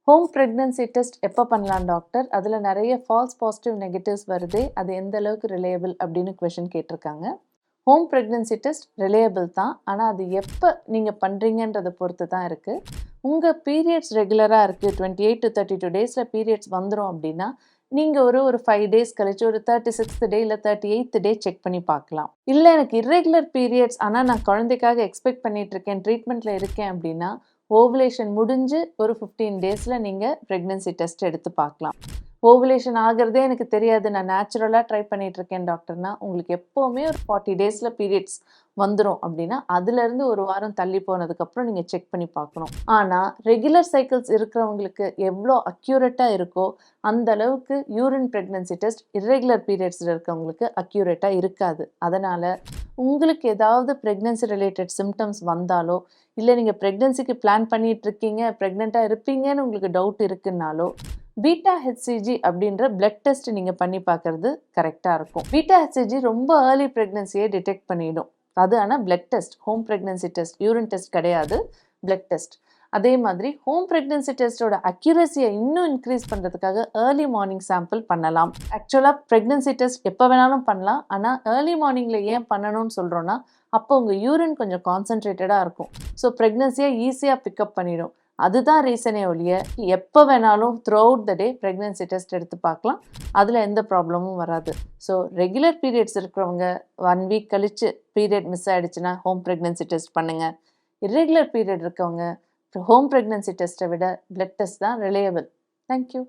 Home pregnancy test எப்போ பண்ணலாம் doctor? அதில நெறைய ஃபால்ஸ் பாசிட்டிவ், நெகட்டிவ்ஸ் வருதே. அது எந்த அளவுக்கு ரிலையபிள் அப்படின்னு கொஸ்டின் கேட்டிருக்காங்க. ஹோம் பிரெக்னன்சி டெஸ்ட் ரிலையபிள் தான். ஆனா, அது எப்ப நீங்க பண்றீங்கன்றத பொறுத்து தான் இருக்கு. உங்க பீரியட்ஸ் ரெகுலரா இருக்கு. 28 to 32 டேஸ்ல பீரியட்ஸ் வந்துரும் அப்படின்னா, நீங்க ஒரு 5 டேஸ் கழிச்சு ஒரு 36த் டே இல்ல 38த் டே செக் பண்ணி பார்க்கலாம். இல்ல எனக்கு இர்ரெகுலர் பீரியட்ஸ் ஆனா நான் குழந்தைக்காக எக்ஸ்பெக்ட் பண்ணிட்டு இருக்கேன், ட்ரீட்மெண்ட்ல இருக்கேன் அப்படின்னா, ஓவுலேஷன் முடிஞ்சு ஒரு 15 டேஸ்ல நீங்க பிரெக்னன்சி டெஸ்ட் எடுத்து பார்க்கலாம். ஓவுலேஷன் ஆகுறதே எனக்கு தெரியாது, நான் நேச்சுரலா ட்ரை பண்ணிட்டு இருக்கேன் டாக்டர்னா, உங்களுக்கு எப்பவுமே ஒரு 40 டேஸ்ல பீரியட்ஸ் வந்துரும் அப்படின்னா, அதுலேருந்து ஒரு வாரம் தள்ளி போனதுக்கப்புறம் நீங்க செக் பண்ணி பார்க்கணும். ஆனா, ரெகுலர் சைக்கிள்ஸ் இருக்கிறவங்களுக்கு எவ்வளோ அக்யூரேட்டா இருக்கோ, அந்த அளவுக்கு யூரின் பிரெக்னன்சி டெஸ்ட் இர்ரெகுலர் பீரியட்ஸ்ல இருக்கவங்களுக்கு அக்யூரேட்டா இருக்காது. அதனால உங்களுக்கு ஏதாவது பிரெக்னன்சி ரிலேட்டட் சிம்டம்ஸ் வந்தாலோ, இல்ல நீங்க பிரெக்னன்சிக்கு பிளான் பண்ணிட்டு இருக்கீங்க, பிரெக்னன்ட்டா இருப்பீங்கன்னு உங்களுக்கு டவுட் இருக்குன்னாலோ, பீட்டா ஹெச்சிஜி அப்படின்ற பிளட் டெஸ்ட் நீங்க பண்ணி பார்க்கறது கரெக்ட்டா இருக்கும். பீட்டா ஹெச்சிஜி ரொம்ப ஏர்லி பிரெக்னன்சியை டிடெக்ட் பண்ணிடும். அது ஆனா blood test, home pregnancy test, urine test கிடையாது, பிளட் டெஸ்ட். அதே மாதிரி ஹோம் பிரெக்னன்சி டெஸ்ட்டோட அக்யூரசியை இன்னும் இன்க்ரீஸ் பண்ணுறதுக்காக ஏர்லி மார்னிங் சாம்பிள் பண்ணலாம். ஆக்சுவலாக பிரெக்னன்சி டெஸ்ட் எப்போ வேணாலும் பண்ணலாம். ஆனால் ஏர்லி மார்னிங்கில் ஏன் பண்ணணும்னு சொல்கிறோன்னா, அப்போ உங்கள் யூரின் கொஞ்சம் கான்சன்ட்ரேட்டடாக இருக்கும். ஸோ ப்ரெக்னன்சியை ஈஸியாக பிக்கப் பண்ணிடும். அதுதான் ரீசனே ஒழிய, எப்போ வேணாலும் through out the day pregnancy test எடுத்து பார்க்கலாம். அதில் எந்த ப்ராப்ளமும் வராது. ஸோ ரெகுலர் பீரியட்ஸ் இருக்கிறவங்க 1 வீக் கழித்து பீரியட் மிஸ் ஆகிடுச்சுன்னா ஹோம் ப்ரெக்னன்சி டெஸ்ட் பண்ணுங்கள். இர்ரெகுலர் பீரியட் இருக்கவங்க ஹோம் பிரெக்னன்சி டெஸ்ட்டை விட பிளட் டெஸ்ட் தான் ரிலையபிள். தேங்க்யூ.